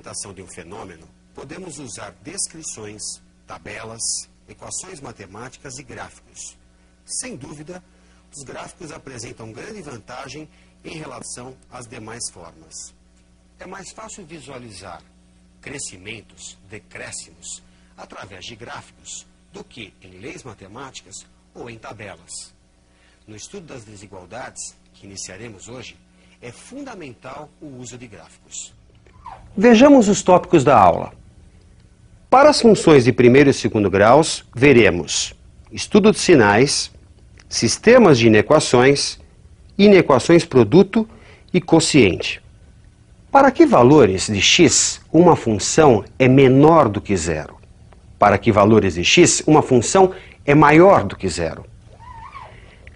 representação de um fenômeno, podemos usar descrições, tabelas, equações matemáticas e gráficos. Sem dúvida, os gráficos apresentam grande vantagem em relação às demais formas. É mais fácil visualizar crescimentos, decréscimos, através de gráficos, do que em leis matemáticas ou em tabelas. No estudo das desigualdades, que iniciaremos hoje, é fundamental o uso de gráficos. Vejamos os tópicos da aula. Para as funções de primeiro e segundo graus, veremos estudo de sinais, sistemas de inequações, inequações produto e quociente. Para que valores de x uma função é menor do que zero? Para que valores de x uma função é maior do que zero?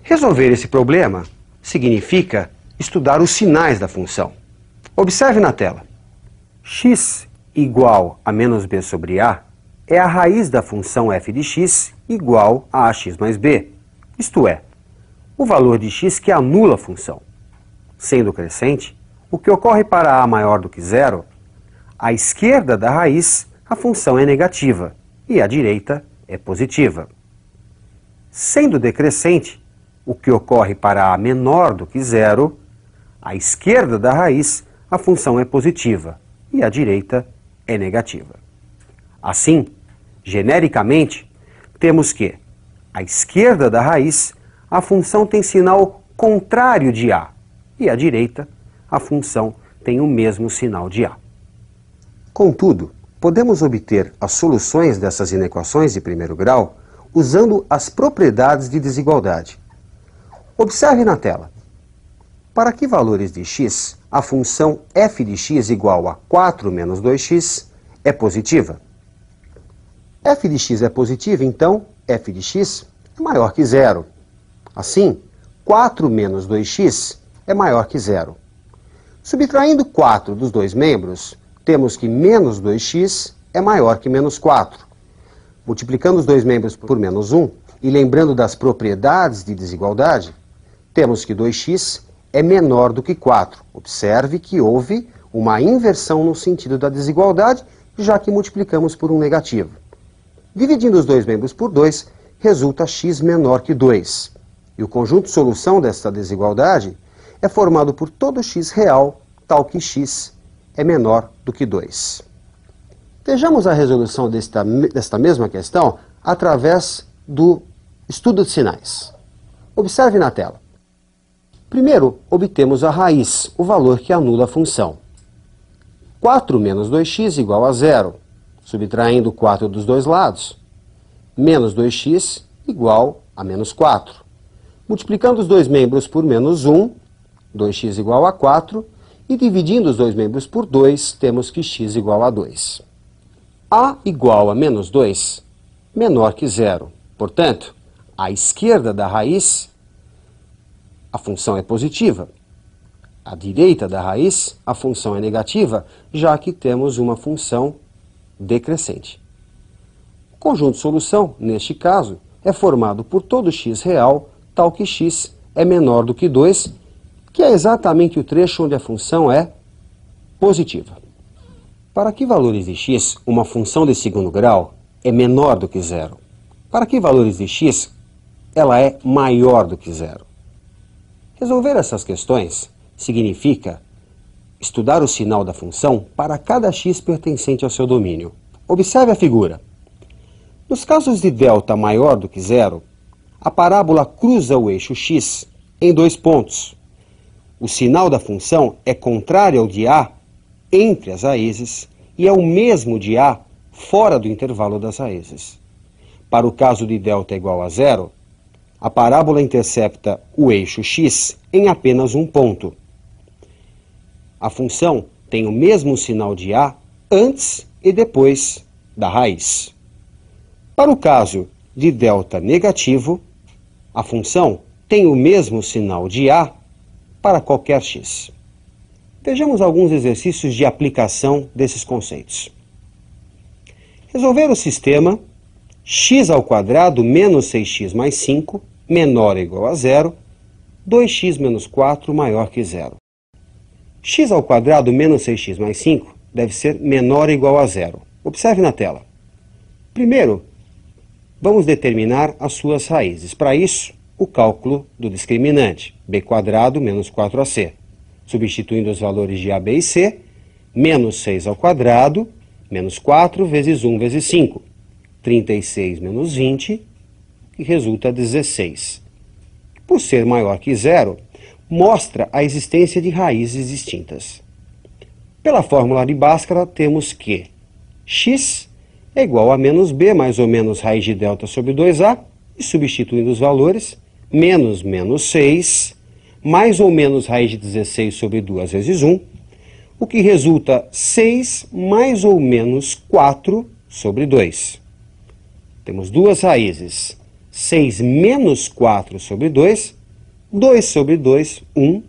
Resolver esse problema significa estudar os sinais da função. Observe na tela. X igual a menos b sobre a é a raiz da função f de x igual a ax mais b, isto é, o valor de x que anula a função. Sendo crescente, o que ocorre para a maior do que zero, à esquerda da raiz a função é negativa e à direita é positiva. Sendo decrescente, o que ocorre para a menor do que zero, à esquerda da raiz a função é positiva e à direita é negativa. Assim, genericamente, temos que, à esquerda da raiz, a função tem sinal contrário de a, e à direita, a função tem o mesmo sinal de a. Contudo, podemos obter as soluções dessas inequações de primeiro grau usando as propriedades de desigualdade. Observe na tela. Para que valores de x a função f de x igual a 4 menos 2x é positiva? F de x é positiva, então f de x é maior que zero. Assim, 4 menos 2x é maior que zero. Subtraindo 4 dos dois membros, temos que menos 2x é maior que menos 4. Multiplicando os dois membros por menos 1 e lembrando das propriedades de desigualdade, temos que 2x é menor do que 4. Observe que houve uma inversão no sentido da desigualdade, já que multiplicamos por um negativo. Dividindo os dois membros por 2, resulta x menor que 2. E o conjunto solução desta desigualdade é formado por todo x real, tal que x é menor do que 2. Vejamos a resolução desta mesma questão através do estudo de sinais. Observe na tela. Primeiro, obtemos a raiz, o valor que anula a função. 4 menos 2x igual a zero. Subtraindo 4 dos dois lados, menos 2x igual a menos 4. Multiplicando os dois membros por menos 1, 2x igual a 4, e dividindo os dois membros por 2, temos que x igual a 2. A igual a menos 2, menor que zero. Portanto, à esquerda da raiz, a função é positiva. À direita da raiz, a função é negativa, já que temos uma função decrescente. O conjunto solução, neste caso, é formado por todo x real, tal que x é menor do que 2, que é exatamente o trecho onde a função é positiva. Para que valores de x uma função de segundo grau é menor do que zero? Para que valores de x ela é maior do que zero? Resolver essas questões significa estudar o sinal da função para cada x pertencente ao seu domínio. Observe a figura. Nos casos de delta maior do que zero, a parábola cruza o eixo x em dois pontos. O sinal da função é contrário ao de a entre as raízes e é o mesmo de a fora do intervalo das raízes. Para o caso de delta igual a zero, a parábola intercepta o eixo x em apenas um ponto. A função tem o mesmo sinal de a antes e depois da raiz. Para o caso de delta negativo, a função tem o mesmo sinal de a para qualquer x. Vejamos alguns exercícios de aplicação desses conceitos. Resolver o sistema x² menos 6x mais 5 menor ou igual a zero, 2x menos 4 maior que zero. X² menos 6x mais 5 deve ser menor ou igual a zero. Observe na tela. Primeiro, vamos determinar as suas raízes. Para isso, o cálculo do discriminante, b² menos 4ac. Substituindo os valores de a, b e c, menos 6 ao quadrado, menos 4 vezes 1 vezes 5. 36 menos 20, que resulta 16. Por ser maior que zero, mostra a existência de raízes distintas. Pela fórmula de Bhaskara, temos que x é igual a menos b mais ou menos raiz de delta sobre 2a, e substituindo os valores, menos 6, mais ou menos raiz de 16 sobre 2 vezes 1, o que resulta 6 mais ou menos 4 sobre 2. Temos duas raízes, 6 menos 4 sobre 2, 2 sobre 2, 1,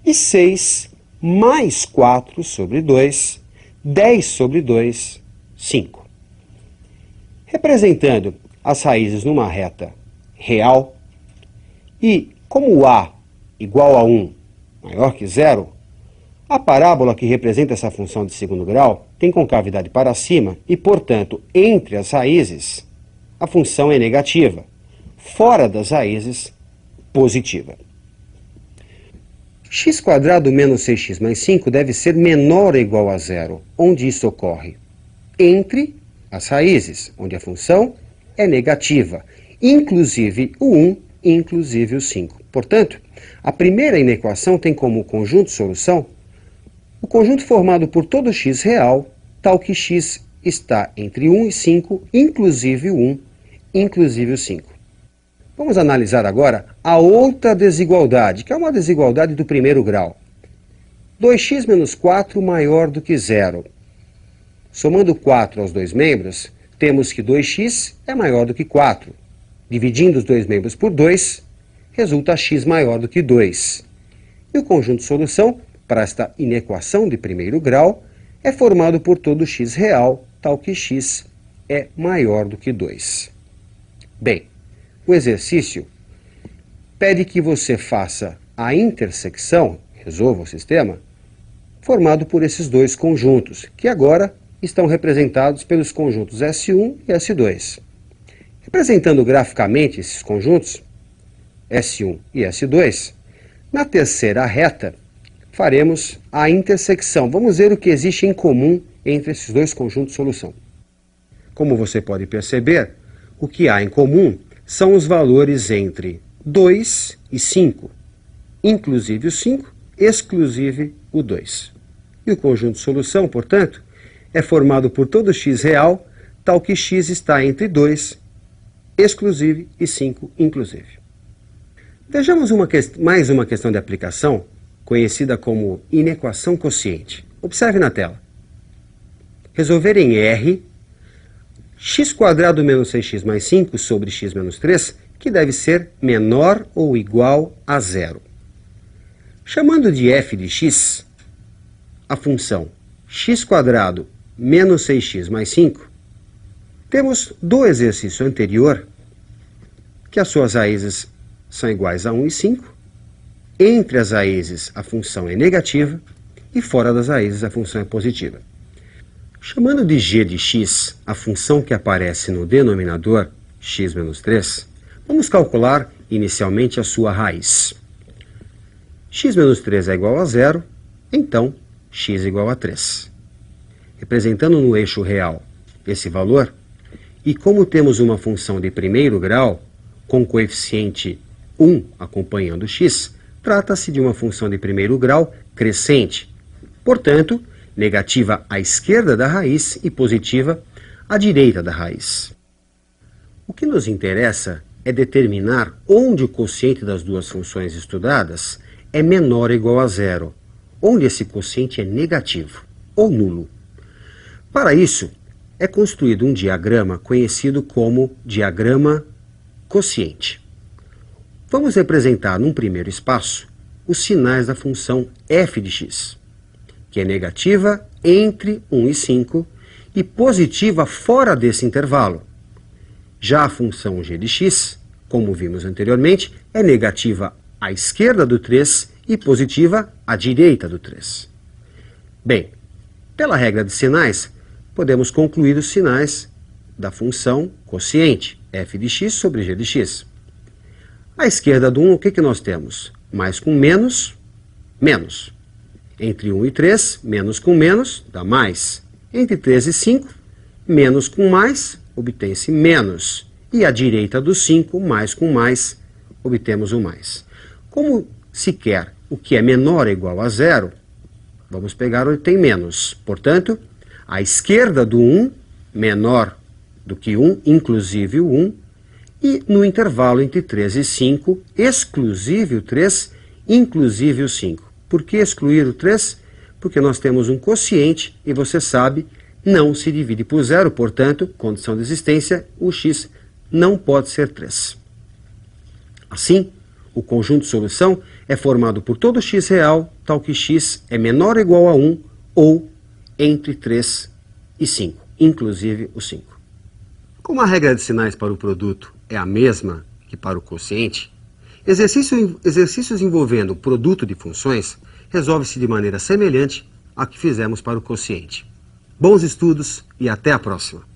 e 6 mais 4 sobre 2, 10 sobre 2, 5. Representando as raízes numa reta real, e como a igual a 1 maior que zero, a parábola que representa essa função de segundo grau tem concavidade para cima e, portanto, entre as raízes, a função é negativa. Fora das raízes, positiva. x² menos 6x mais 5 deve ser menor ou igual a zero. Onde isso ocorre? Entre as raízes, onde a função é negativa, inclusive o 1, inclusive o 5. Portanto, a primeira inequação tem como conjunto solução o conjunto formado por todo x real, tal que x está entre 1 e 5, inclusive o 1, inclusive o 5. Vamos analisar agora a outra desigualdade, que é uma desigualdade do primeiro grau. 2x menos 4 maior do que zero. Somando 4 aos dois membros, temos que 2x é maior do que 4. Dividindo os dois membros por 2, resulta x maior do que 2. E o conjunto de solução para esta inequação de primeiro grau é formado por todo x real, tal que x é maior do que 2. Bem, o exercício pede que você faça a intersecção, resolva o sistema, formado por esses dois conjuntos, que agora estão representados pelos conjuntos S1 e S2. Representando graficamente esses conjuntos, S1 e S2, na terceira reta, faremos a intersecção. Vamos ver o que existe em comum entre esses dois conjuntos de solução. Como você pode perceber, o que há em comum são os valores entre 2 e 5, inclusive o 5, exclusive o 2. E o conjunto de solução, portanto, é formado por todo x real, tal que x está entre 2, exclusive, e 5, inclusive. Vejamos mais uma questão de aplicação, conhecida como inequação quociente. Observe na tela. Resolver em R, x² menos 6x mais 5 sobre x menos 3, que deve ser menor ou igual a zero. Chamando de f de x, a função x² menos 6x mais 5, temos do exercício anterior que as suas raízes são iguais a 1 e 5, entre as raízes a função é negativa e fora das raízes a função é positiva. Chamando de g de x a função que aparece no denominador, x menos 3, vamos calcular inicialmente a sua raiz. X menos 3 é igual a zero, então x é igual a 3. Representando no eixo real esse valor, e como temos uma função de primeiro grau, com coeficiente 1 acompanhando x, trata-se de uma função de primeiro grau crescente. Portanto, negativa à esquerda da raiz e positiva à direita da raiz. O que nos interessa é determinar onde o quociente das duas funções estudadas é menor ou igual a zero, onde esse quociente é negativo ou nulo. Para isso, é construído um diagrama conhecido como diagrama quociente. Vamos representar num primeiro espaço os sinais da função f de x, que é negativa entre 1 e 5 e positiva fora desse intervalo. Já a função g de x, como vimos anteriormente, é negativa à esquerda do 3 e positiva à direita do 3. Bem, Pela regra de sinais, podemos concluir os sinais da função quociente, f de x sobre g de x. À esquerda do 1, o que nós temos? Mais com menos, menos. Entre 1 e 3, menos com menos, dá mais. Entre 3 e 5, menos com mais, obtém-se menos. E à direita do 5, mais com mais, obtemos o mais. Como se quer o que é menor ou igual a zero, vamos pegar onde tem menos. Portanto, à esquerda do 1, menor do que 1, inclusive o 1, e no intervalo entre 3 e 5, exclusive o 3, inclusive o 5. Por que excluir o 3? Porque nós temos um quociente e você sabe, não se divide por zero, portanto, condição de existência, o x não pode ser 3. Assim, o conjunto de solução é formado por todo x real, tal que x é menor ou igual a 1 ou entre 3 e 5, inclusive o 5. Como a regra de sinais para o produto é a mesma que para o quociente, exercícios envolvendo produto de funções resolve-se de maneira semelhante à que fizemos para o quociente. Bons estudos e até a próxima!